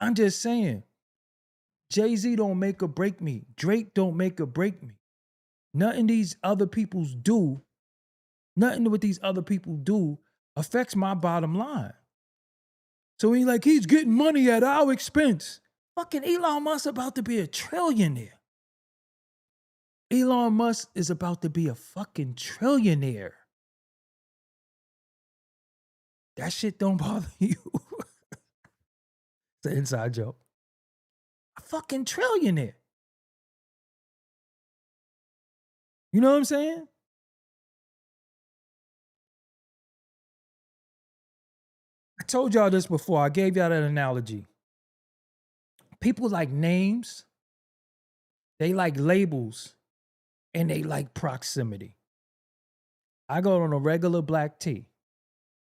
I'm just saying, Jay-Z don't make or break me. Drake don't make or break me. Nothing these other people's do, nothing what these other people do affects my bottom line. So he's like, he's getting money at our expense. Fucking Elon Musk about to be a trillionaire. Elon Musk is about to be a fucking trillionaire. That shit don't bother you. It's an inside joke. A fucking trillionaire. You know what I'm saying? I told y'all this before. I gave y'all that analogy. People like names, they like labels, and they like proximity. I go on a regular black tea.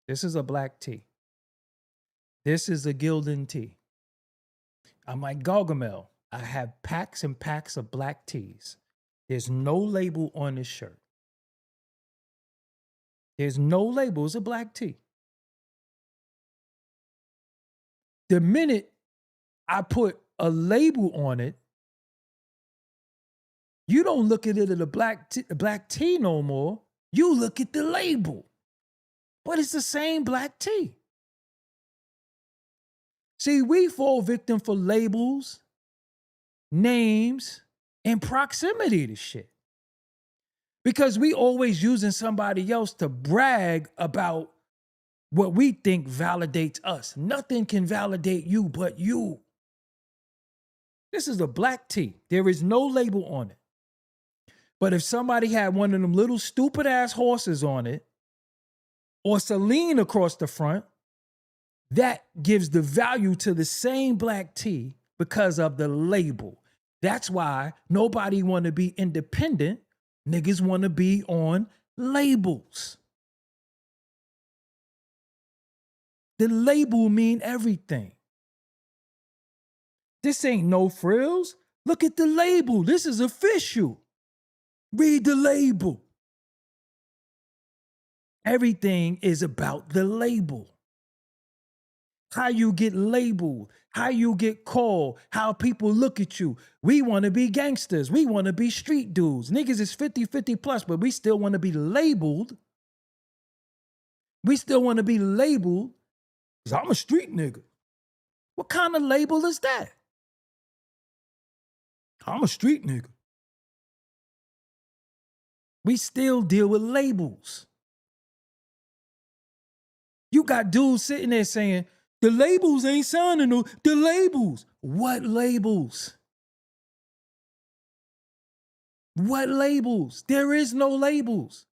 This is a black tea. This is a Gildan tea. I'm like Gargamel. I have packs and packs of black teas. There's no label on this shirt. There's no label. It's a black tea. The minute I put a label on it, you don't look at it as a black tea no more. You look at the label. But it's the same black tea. See, we fall victim for labels, names, and proximity to shit. Because we always using somebody else to brag about what we think validates us. Nothing can validate you but you. This is a black tea. There is no label on it. But if somebody had one of them little stupid ass horses on it, or Celine across the front, that gives the value to the same black tea because of the label. That's why nobody want to be independent. Niggas want to be on labels. The label mean everything. This ain't no frills. Look at the label. This is official. Read the label. Everything is about the label. How you get labeled, how you get called, how people look at you. We want to be gangsters. We want to be street dudes. Niggas is 50 plus, but we still want to be labeled. We still want to be labeled because I'm a street nigga. What kind of label is that? I'm a street nigga. We still deal with labels. You got dudes sitting there saying, the labels ain't sounding no, the labels. What labels? What labels? There is no labels.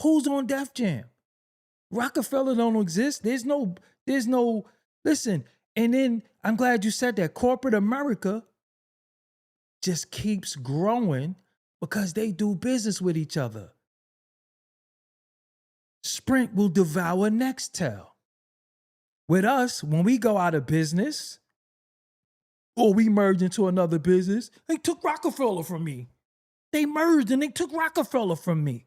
Who's on Def Jam? Rockefeller don't exist. There's no, listen. And then I'm glad you said that. Corporate America just keeps growing because they do business with each other. Sprint will devour Nextel. With us, when we go out of business or we merge into another business, they took Rockefeller from me. They merged and they took Rockefeller from me.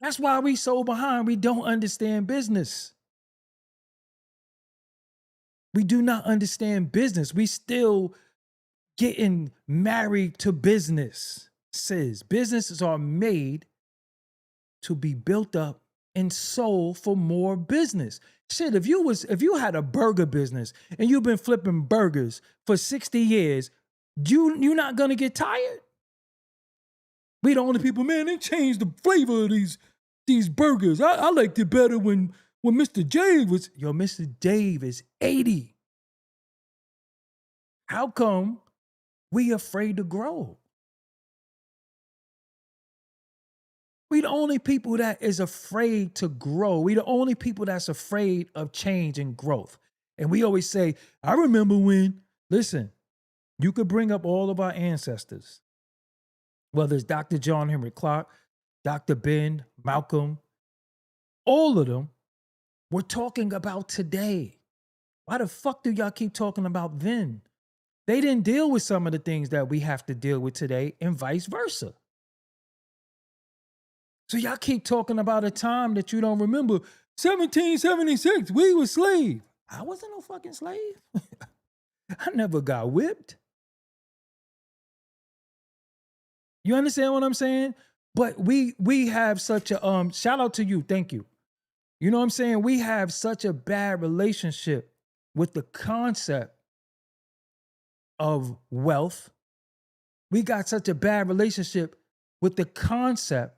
That's why we so behind. We don't understand business. We do not understand business. We still getting married to business. Businesses are made to be built up and sold for more business. Shit, if you had a burger business and you've been flipping burgers for 60 years, you're not gonna get tired? We the only people, man, they changed the flavor of these burgers. I liked it better when Mr. Dave was, Mr. Dave is 80. How come we afraid to grow? We the only people that is afraid to grow. We the only people that's afraid of change and growth. And we always say, I remember when, listen, you could bring up all of our ancestors, whether it's Dr. John Henry Clark, Dr. Ben, Malcolm, all of them were talking about today. Why the fuck do y'all keep talking about then? They didn't deal with some of the things that we have to deal with today and vice versa. So y'all keep talking about a time that you don't remember. 1776, we were slaves. I wasn't no fucking slave. I never got whipped. You understand what I'm saying? But we have such a shout out to you. Thank you. You know what I'm saying? We have such a bad relationship with the concept of wealth. We got such a bad relationship with the concept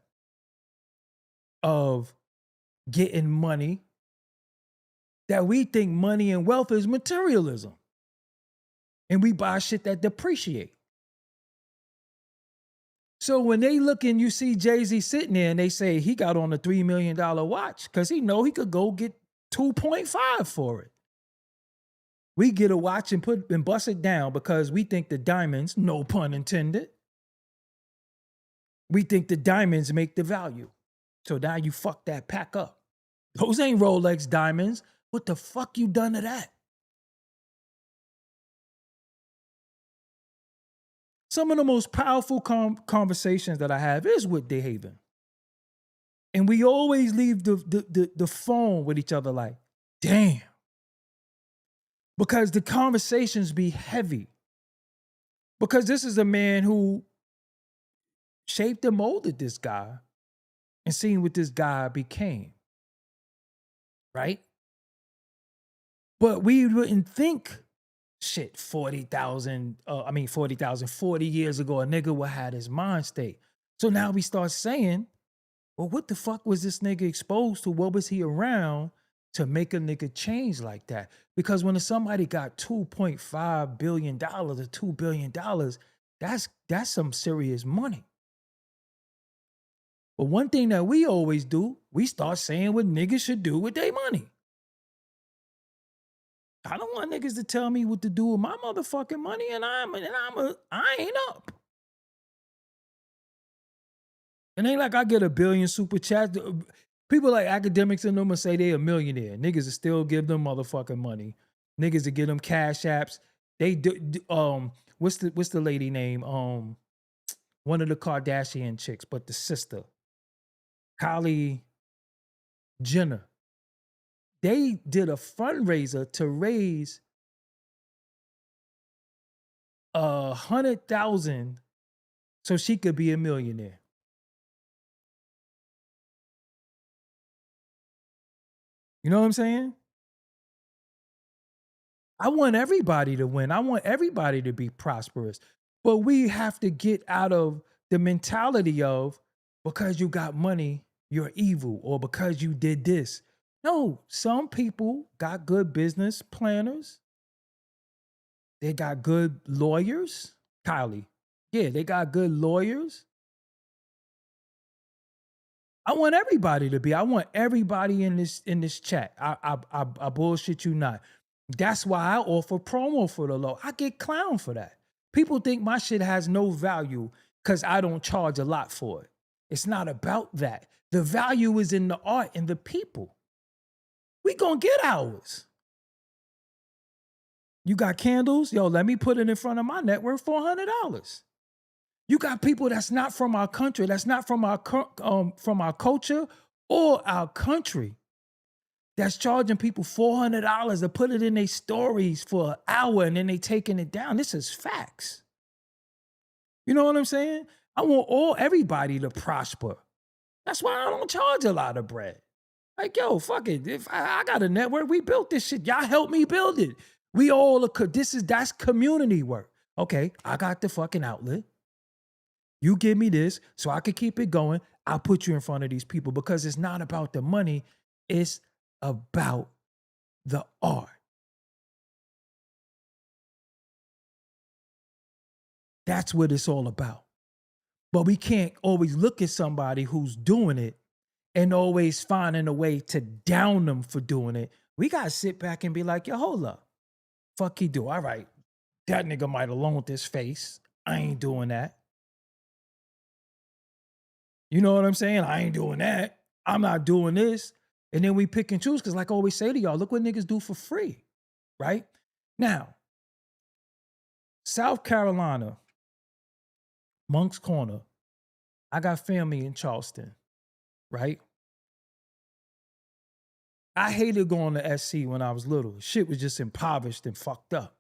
of getting money that we think money and wealth is materialism. And we buy shit that depreciate. So when they look and you see Jay-Z sitting there and they say he got on a $3 million watch because he know he could go get 2.5 for it. We get a watch and bust it down because we think the diamonds, no pun intended, we think the diamonds make the value. So now you fuck that pack up. Those ain't Rolex diamonds. What the fuck you done to that? Some of the most powerful conversations that I have is with DeHaven. And we always leave the phone with each other like, damn. Because the conversations be heavy. Because this is a man who shaped and molded this guy and seen what this guy became. Right? But we wouldn't think, shit, 40 years ago, a nigga would have his mind state. So now we start saying, well, what the fuck was this nigga exposed to? What was he around to make a nigga change like that? Because when somebody got $2.5 billion or $2 billion, that's some serious money. But one thing that we always do, we start saying what niggas should do with their money. I don't want niggas to tell me what to do with my motherfucking money, and I ain't up. It ain't like I get a billion super chats. People like academics in them will say they a millionaire. Niggas will still give them motherfucking money. Niggas will give them cash apps. They do what's the lady name? One of the Kardashian chicks, but the sister, Kylie Jenner. They did a fundraiser to raise 100,000 so she could be a millionaire. You know what I'm saying? I want everybody to win. I want everybody to be prosperous. But we have to get out of the mentality of because you got money, you're evil, or because you did this. No, some people got good business planners. They got good lawyers. Kylie. Yeah, they got good lawyers. I want everybody to be. I want everybody in this chat. I bullshit you not. That's why I offer promo for the low. I get clowned for that. People think my shit has no value because I don't charge a lot for it. It's not about that. The value is in the art and the people. We gonna get ours. You got candles? Yo, let me put it in front of my network, $400. You got people that's not from our country, that's not from our culture or our country, that's charging people $400 to put it in their stories for an hour and then they taking it down. This is facts. You know what I'm saying? I want everybody to prosper. That's why I don't charge a lot of bread. Like, yo, fuck it. If I got a network, we built this shit. Y'all help me build it. We all that's community work. Okay, I got the fucking outlet. You give me this so I can keep it going. I'll put you in front of these people because it's not about the money. It's about the art. That's what it's all about. But we can't always look at somebody who's doing it and always finding a way to down them for doing it. We got to sit back and be like, yo, hold up. Fuck he do. All right. That nigga might have loaned his face. I ain't doing that. You know what I'm saying? I ain't doing that. I'm not doing this. And then we pick and choose because like I always say to y'all, look what niggas do for free, right? Now, South Carolina, Monk's Corner, I got family in Charleston, right? I hated going to SC when I was little. Shit was just impoverished and fucked up.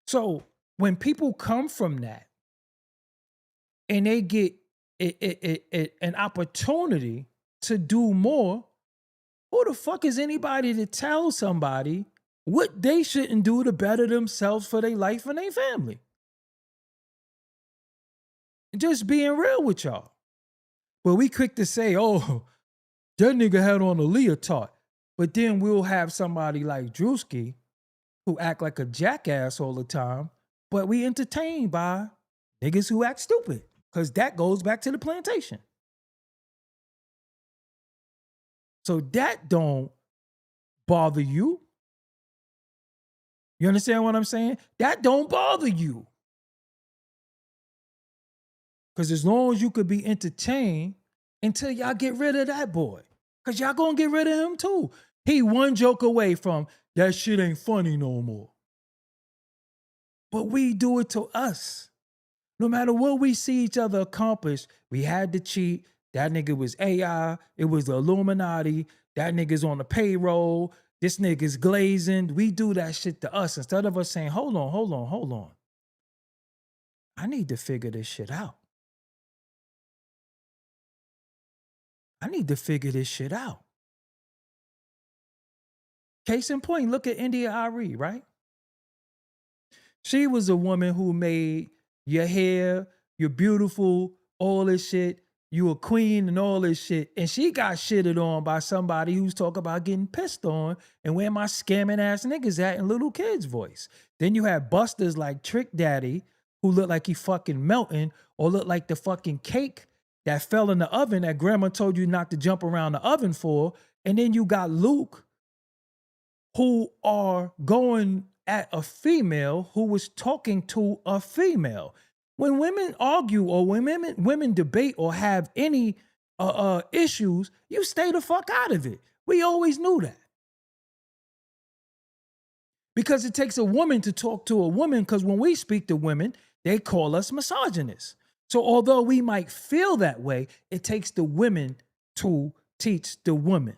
So when people come from that and they get an opportunity to do more, who the fuck is anybody to tell somebody what they shouldn't do to better themselves for their life and their family? Just being real with y'all. But we quick to say, oh, that nigga had on a leotard. But then we'll have somebody like Drewski who act like a jackass all the time, but we entertained by niggas who act stupid, because that goes back to the plantation. So that don't bother you. You understand what I'm saying? That don't bother you. Because as long as you could be entertained until y'all get rid of that boy. Because y'all gonna get rid of him too. He one joke away from, that shit ain't funny no more. But we do it to us. No matter what we see each other accomplish, we had to cheat. That nigga was AI. It was the Illuminati. That nigga's on the payroll. This nigga's glazing. We do that shit to us instead of us saying, hold on. I need to figure this shit out. Case in point, look at India Ari, right? She was a woman who made your hair, you're beautiful, all this shit. You a queen and all this shit. And she got shitted on by somebody who's talking about getting pissed on and where my scamming ass niggas at in little kids' voice. Then you have busters like Trick Daddy, who look like he fucking melting, or look like the fucking cake that fell in the oven that grandma told you not to jump around the oven for. And then you got Luke, who are going at a female who was talking to a female. When women argue or when women debate or have any issues, you stay the fuck out of it. We always knew that. Because it takes a woman to talk to a woman, because when we speak to women, they call us misogynists. So although we might feel that way, it takes the women to teach the women.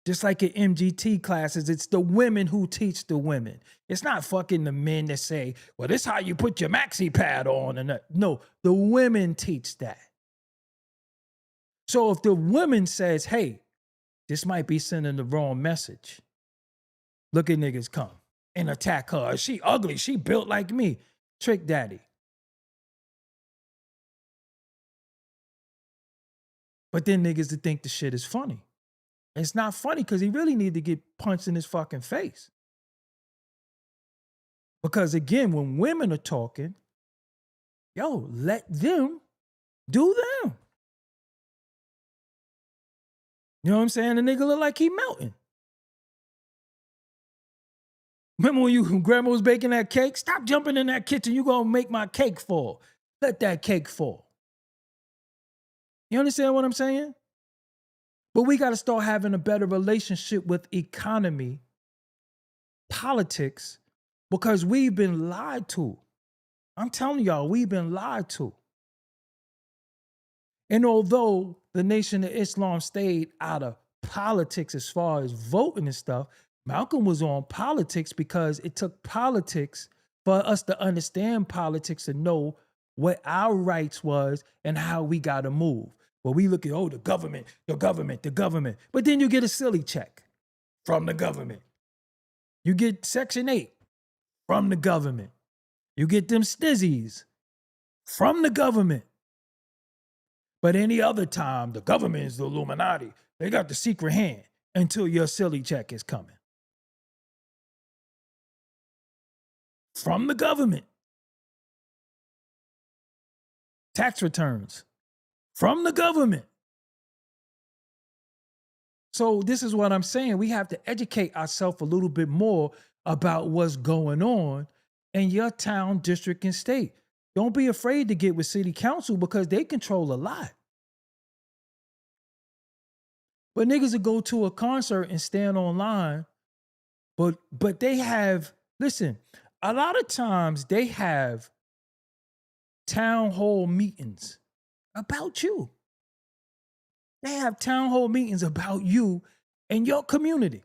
Just like in MGT classes, it's the women who teach the women. It's not fucking the men that say, well, this is how you put your maxi pad on. And no, the women teach that. So if the woman says, hey, this might be sending the wrong message. Look at niggas come and attack her. She ugly. She built like me. Trick Daddy. But then niggas that think the shit is funny. It's not funny because he really need to get punched in his fucking face. Because again, when women are talking, yo, let them do them. You know what I'm saying? The nigga look like he melting. Remember when grandma was baking that cake? Stop jumping in that kitchen. You gonna make my cake fall. Let that cake fall. You understand what I'm saying? But we got to start having a better relationship with economy, politics, because we've been lied to. I'm telling y'all, we've been lied to. And although the Nation of Islam stayed out of politics as far as voting and stuff, Malcolm was on politics because it took politics for us to understand politics and know what our rights was and how we got to move. But we look at, oh, the government. But then you get a silly check from the government. You get Section 8 from the government. You get them stizzies from the government. But any other time, the government is the Illuminati. They got the secret hand until your silly check is coming. From the government. Tax returns. From the government. So this is what I'm saying. We have to educate ourselves a little bit more about what's going on in your town, district, and state. Don't be afraid to get with city council because they control a lot. But niggas will go to a concert and stand online, but they have, listen, a lot of times they have town hall meetings about you. They have town hall meetings about you and your community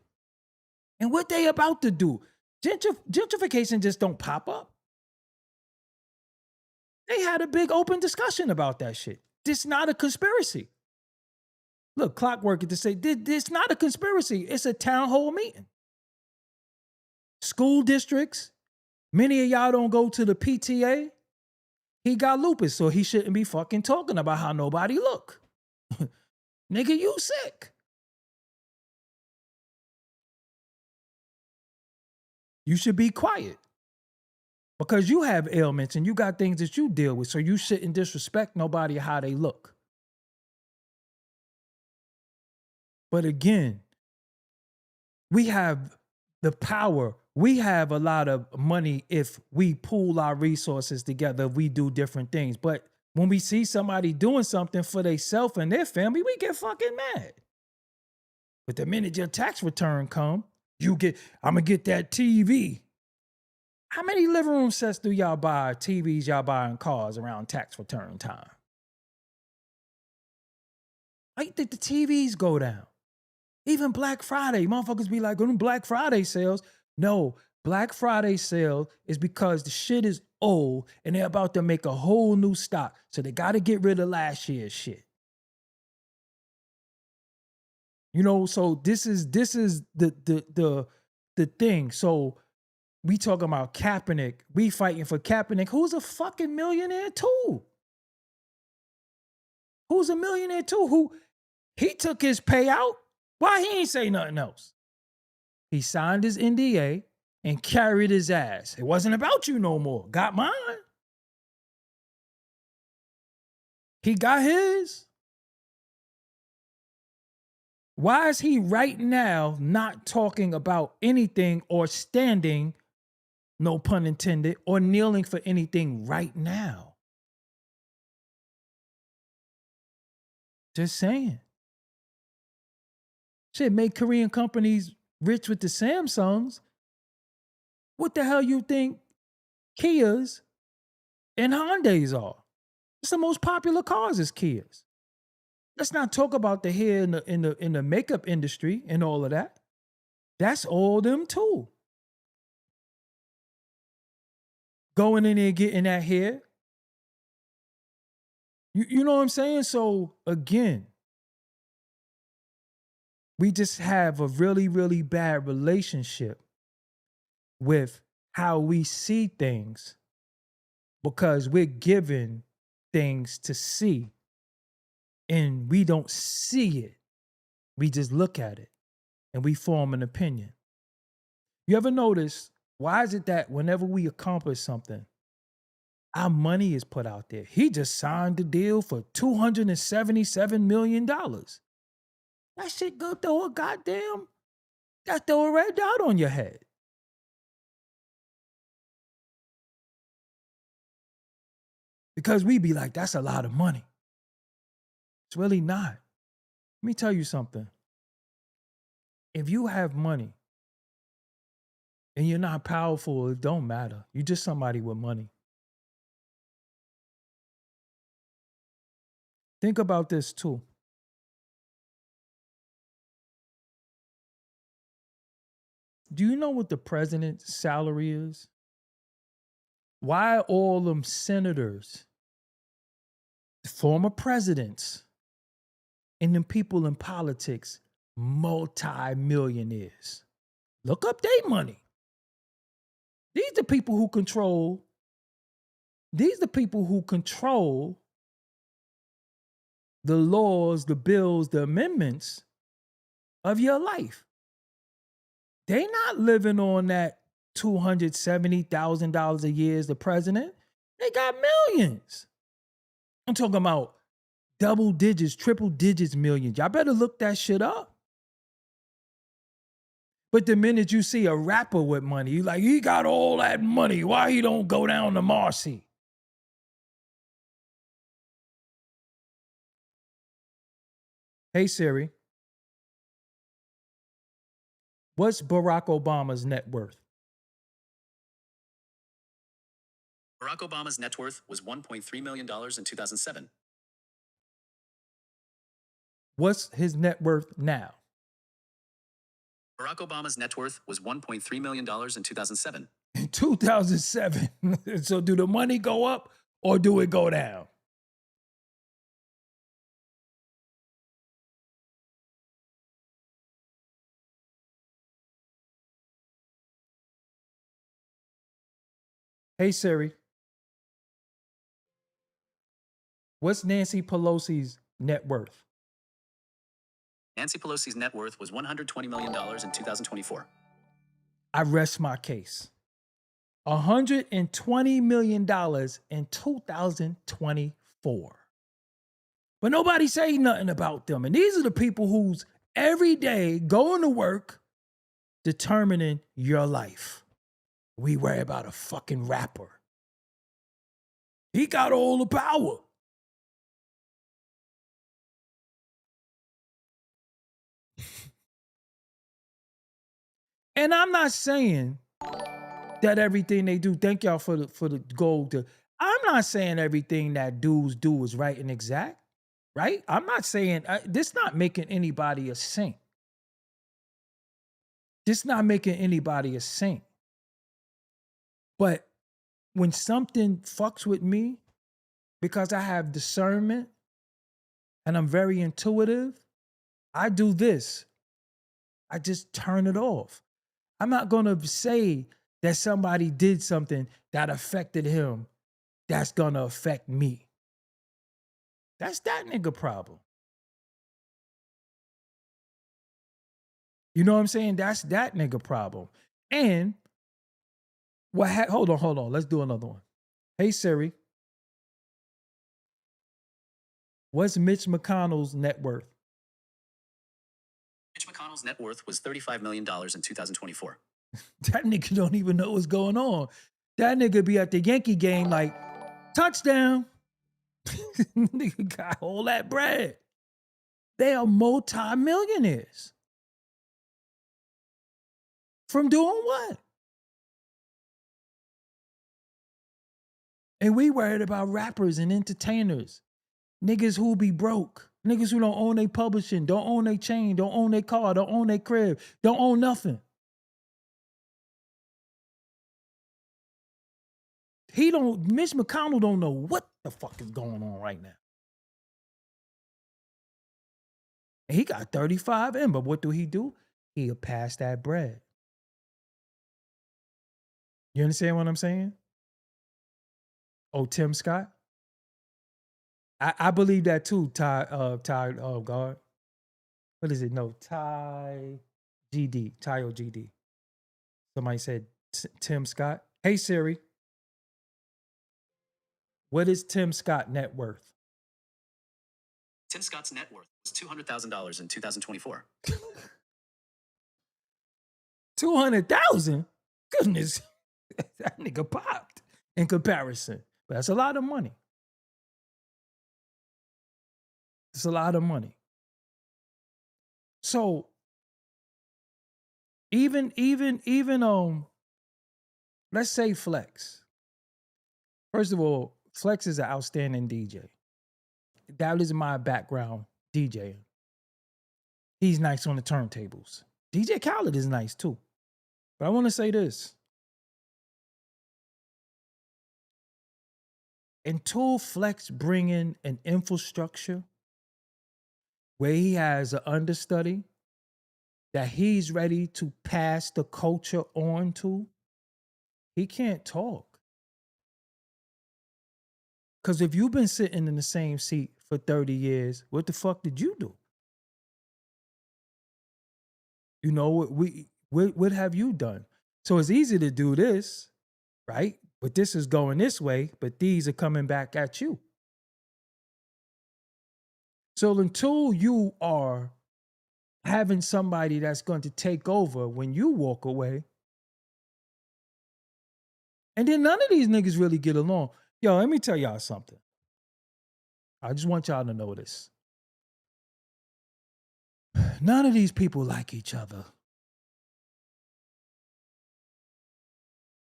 and what they about to do. Gentrification just don't pop up. They had a big open discussion about that shit. This not a conspiracy. Look, Clockwork to say this not a conspiracy. It's a town hall meeting. School districts. Many of y'all don't go to the PTA. He got lupus, so he shouldn't be fucking talking about how nobody look. Nigga, you sick. You should be quiet. Because you have ailments and you got things that you deal with, so you shouldn't disrespect nobody how they look. But again, we have the power. We have a lot of money if we pool our resources together, if we do different things. But when we see somebody doing something for themselves and their family, we get fucking mad. But the minute your tax return come, I'm gonna get that TV. How many living room sets do y'all buy, TVs y'all buy in cars around tax return time? How you think the TVs go down? Even Black Friday, motherfuckers be like, going to Black Friday sales. No, Black Friday sale is because the shit is old and they're about to make a whole new stock. So they got to get rid of last year's shit. You know, so this is the thing. So we talking about Kaepernick. We fighting for Kaepernick, who's a fucking millionaire too. Who's a millionaire too? Who he took his payout. Why he ain't say nothing else? He signed his NDA and carried his ass. It wasn't about you no more. Got mine. He got his. Why is he right now not talking about anything or standing, no pun intended, or kneeling for anything right now? Just saying. Shit, make Korean companies rich with the Samsungs. What the hell you think Kias and Hyundais are? It's the most popular cars is Kias. Let's not talk about the hair in the makeup industry and all of that. That's all them too. Going in there getting that hair. You know what I'm saying? So again, we just have a really, really bad relationship with how we see things because we're given things to see and we don't see it. We just look at it and we form an opinion. You ever notice, why is it that whenever we accomplish something, our money is put out there? He just signed the deal for $277 million. That shit go throw a red dot on your head. Because we be like, that's a lot of money. It's really not. Let me tell you something. If you have money and you're not powerful, it don't matter. You're just somebody with money. Think about this too. Do you know what the president's salary is? Why all them senators, former presidents, and them people in politics, multi-millionaires? Look up their money. These are people who control the laws, the bills, the amendments of your life. They not living on that $270,000 a year as the president. They got millions. I'm talking about double digits, triple digits millions. Y'all better look that shit up. But the minute you see a rapper with money, you like, he got all that money. Why he don't go down to Marcy? Hey Siri, what's Barack Obama's net worth? Barack Obama's net worth was $1.3 million in 2007. What's his net worth now? Barack Obama's net worth was $1.3 million in 2007. In 2007. So do the money go up or do it go down? Hey Siri, what's Nancy Pelosi's net worth? Nancy Pelosi's net worth was $120 million in 2024. I rest my case. $120 million in 2024. But nobody say nothing about them. And these are the people who's every day going to work determining your life. We worry about a fucking rapper. He got all the power. And I'm not saying that everything they do, thank y'all for the gold. I'm not saying everything that dudes do is right and exact, right? I'm not saying, this not making anybody a saint. This not making anybody a saint. But when something fucks with me, because I have discernment and I'm very intuitive, I do this. I just turn it off. I'm not going to say that somebody did something that affected him that's going to affect me. That's that nigga problem. You know what I'm saying? That's that nigga problem. And hold on. Let's do another one. Hey Siri, what's Mitch McConnell's net worth? Mitch McConnell's net worth was $35 million in 2024. That nigga don't even know what's going on. That nigga be at the Yankee game like, touchdown. Nigga got all that bread. They are multi-millionaires. From doing what? And we worried about rappers and entertainers. Niggas who be broke. Niggas who don't own their publishing, don't own their chain, don't own their car, don't own their crib, don't own nothing. Mitch McConnell don't know what the fuck is going on right now. And he got 35 in, but what do? He'll pass that bread. You understand what I'm saying? Oh, Tim Scott? I believe that too, Ty, God. What is it? No, Ty OGD. Somebody said Tim Scott. Hey Siri, what is Tim Scott net worth? Tim Scott's net worth was $200,000 in 2024. 200,000? Goodness, that nigga popped in comparison. But that's a lot of money. It's a lot of money. So even let's say Flex. First of all, Flex is an outstanding DJ. That is my background DJing. He's nice on the turntables. DJ Khaled is nice too. But I want to say this. Until Flex bring in an infrastructure where he has an understudy that he's ready to pass the culture on to, he can't talk. Because if you've been sitting in the same seat for 30 years, what the fuck did you do? You know, what have you done? So it's easy to do this, right? But this is going this way, but these are coming back at you. So until you are having somebody that's going to take over when you walk away, and then none of these niggas really get along. Yo, let me tell y'all something. I just want y'all to know this. None of these people like each other.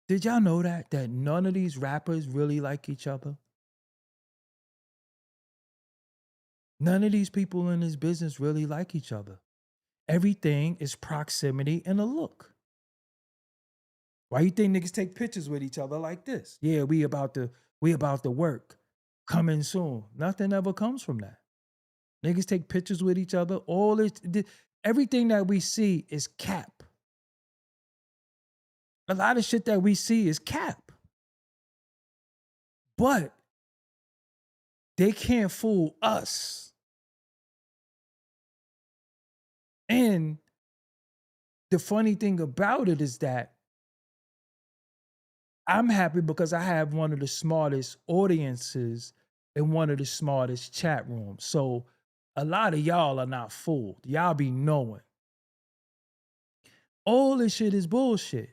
Did y'all know that none of these rappers really like each other? None of these people in this business really like each other. Everything is proximity and a look. Why you think niggas take pictures with each other like this? Yeah, we about to work. Coming soon. Nothing ever comes from that. Niggas take pictures with each other. Everything that we see is cap. A lot of shit that we see is cap. But they can't fool us. And the funny thing about it is that I'm happy because I have one of the smartest audiences in one of the smartest chat rooms. So a lot of y'all are not fooled. Y'all be knowing. All this shit is bullshit.